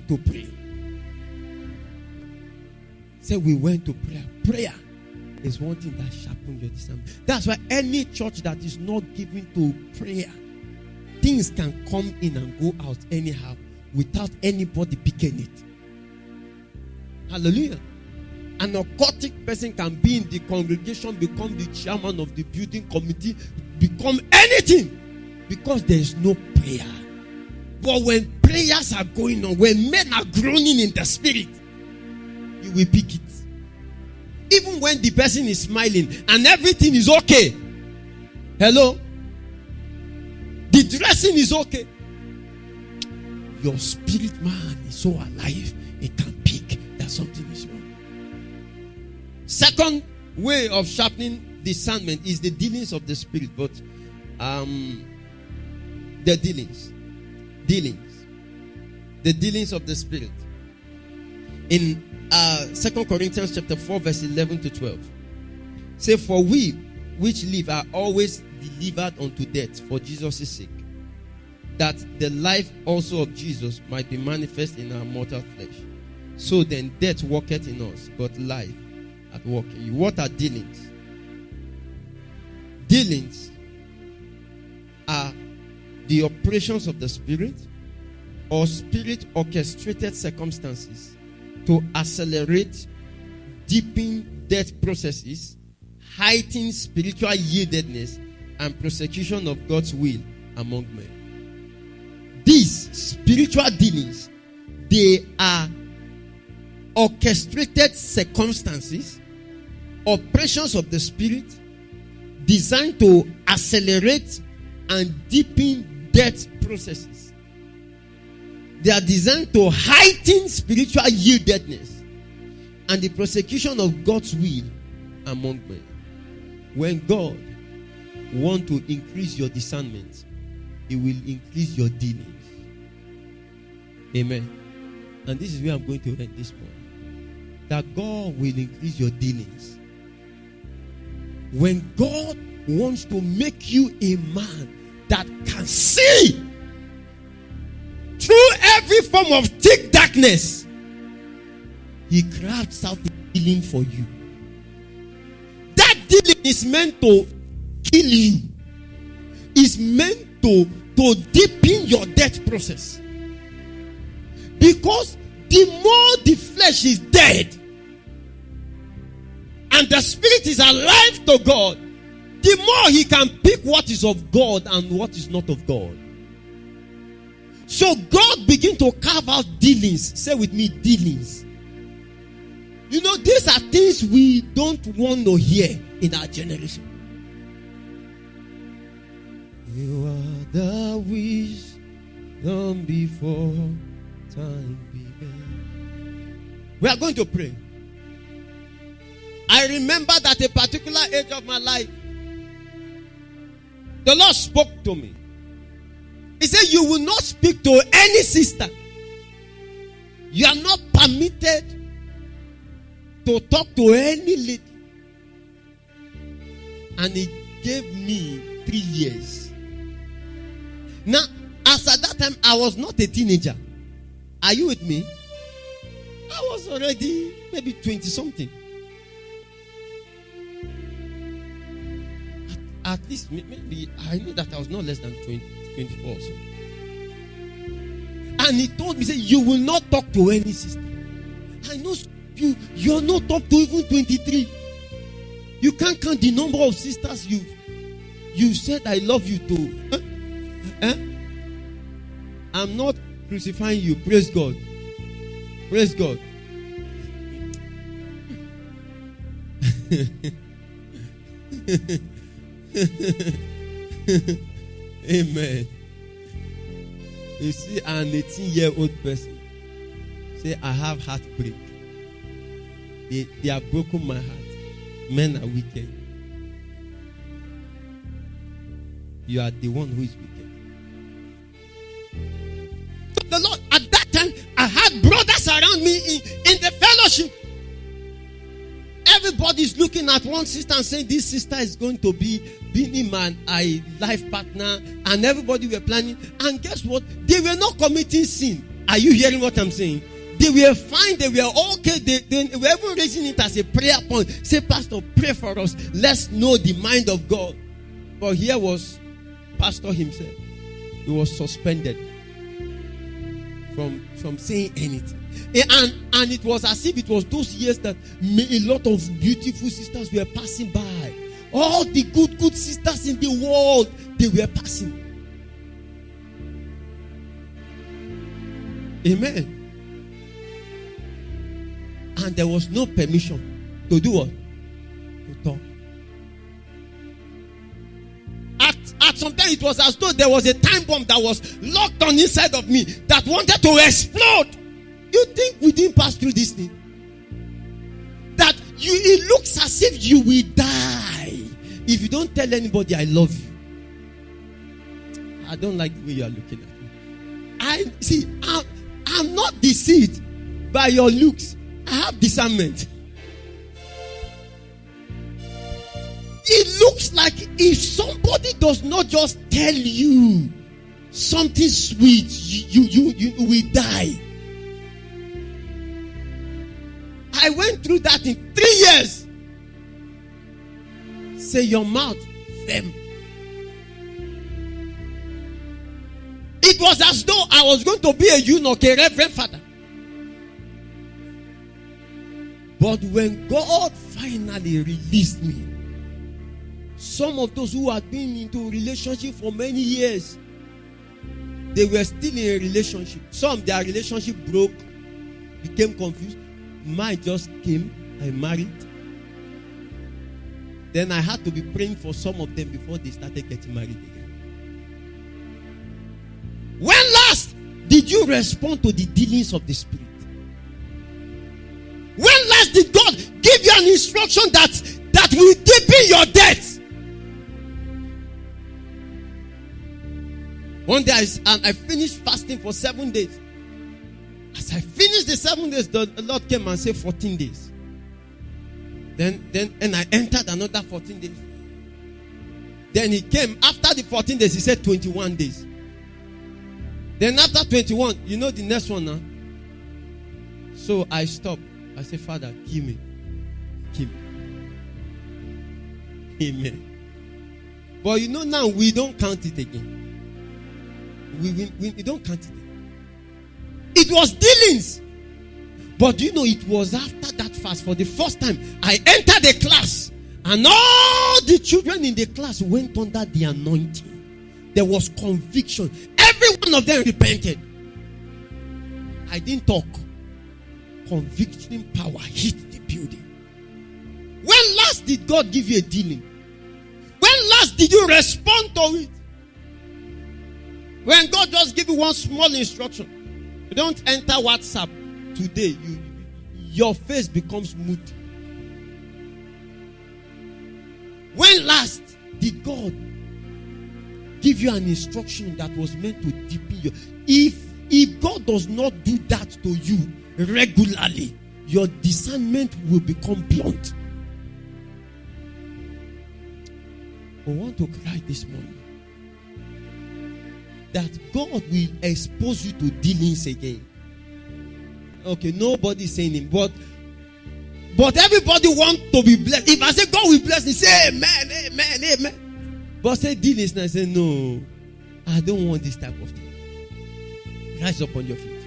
to pray. Say we went to prayer. Prayer is one thing that sharpens your discernment. That's why any church that is not given to prayer, things can come in and go out anyhow without anybody picking it. Hallelujah. An occultic person can be in the congregation, become the chairman of the building committee, become anything, because there is no prayer. But when prayers are going on, when men are groaning in the spirit, you will pick it. Even when the person is smiling and everything is okay. Hello? The dressing is okay. Your spirit man is so alive, it can pick that something is wrong. Second way of sharpening discernment is the dealings of the spirit. But the dealings of the spirit. In 2 Corinthians chapter 4 verse 11 to 12. Say, for we which live are always delivered unto death for Jesus' sake, that the life also of Jesus might be manifest in our mortal flesh. So then death worketh in us, but life at work in you. What are dealings? Dealings are the operations of the spirit or spirit orchestrated circumstances to accelerate, deepen death processes, heighten spiritual yieldedness, and prosecution of God's will among men. These spiritual dealings, they are orchestrated circumstances, operations of the spirit, designed to accelerate and deepen death processes. They are designed to heighten spiritual yieldedness and the prosecution of God's will among men. When God wants to increase your discernment, He will increase your dealings. Amen. And this is where I'm going to end this morning. That God will increase your dealings. When God wants to make you a man that can see through every form of thick darkness, He crafts out a dealing for you. That dealing is meant to kill you. It's meant to deepen your death process. Because the more the flesh is dead and the spirit is alive to God, the more he can pick what is of God and what is not of God. So God begin to carve out dealings. Say with me, dealings. You know, these are things we don't want to hear in our generation. You are the wisdom before time began. We are going to pray. I remember that a particular age of my life, the Lord spoke to me. He said, you will not speak to any sister. You are not permitted to talk to any lady. And He gave me 3 years. Now, as at that time, I was not a teenager. Are you with me? I was already maybe 20 something. At least, maybe, I know that I was not less than 24 or so. And he told me, say, you will not talk to any sister. I know you're not talk to even 23. You can't count the number of sisters you said I love you to. I'm not crucifying you. Praise God. Praise God. Amen. You see an 18-year-old person say, I have heartbreak. They have broken my heart. Men are wicked. You are the one who is wicked. So the Lord, at that time, I had brothers around me in the fellowship. Everybody's looking at one sister and saying, this sister is going to be my life partner. And everybody were planning. And guess what? They were not committing sin. Are you hearing what I'm saying? They were fine, they were okay, they were even raising it as a prayer point. Say, Pastor, pray for us. Let's know the mind of God. But here was Pastor himself. He was suspended from saying anything. And it was as if it was those years that a lot of beautiful sisters were passing by. All the good sisters in the world, they were passing. Amen. And there was no permission to do what? To talk. At some time, it was as though there was a time bomb that was locked on inside of me that wanted to explode. You think we didn't pass through this thing? That it looks as if you will die if you don't tell anybody I love you. I don't like the way you are looking at me. I'm not deceived by your looks. I have discernment. It looks like if somebody does not just tell you something sweet, you will die. I went through that in 3 years. Say your mouth, them. It was as though I was going to be a eunuch, a reverend father. But when God finally released me, some of those who had been into a relationship for many years, they were still in a relationship. Some, their relationship broke, became confused. Mine just came, I married. Then I had to be praying for some of them before they started getting married again. When last did you respond to the dealings of the Spirit? When last did God give you an instruction that will deepen your debt? One day I finished fasting for 7 days. As I finished the 7 days, the Lord came and said 14 days. Then I entered another 14 days. Then he came after the 14 days. He said 21 days. Then after 21, you know the next one now. So I stopped. I said, Father, give me. Amen. But you know now we don't count it again. We don't count it again. It was dealings. But you know, it was after that fast, for the first time, I entered the class. And all the children in the class went under the anointing. There was conviction. Every one of them repented. I didn't talk. Conviction power hit the building. When last did God give you a dealing? When last did you respond to it? When God just give you one small instruction, you don't enter WhatsApp today, your face becomes moody. When last did God give you an instruction that was meant to deepen you? If God does not do that to you regularly, your discernment will become blunt. I want to cry this morning that God will expose you to dealings again. Okay, nobody's saying it, but everybody wants to be blessed. If I say God will bless me, say amen, amen, amen. But say dealings, and I say no, I don't want this type of thing. Rise up on your feet.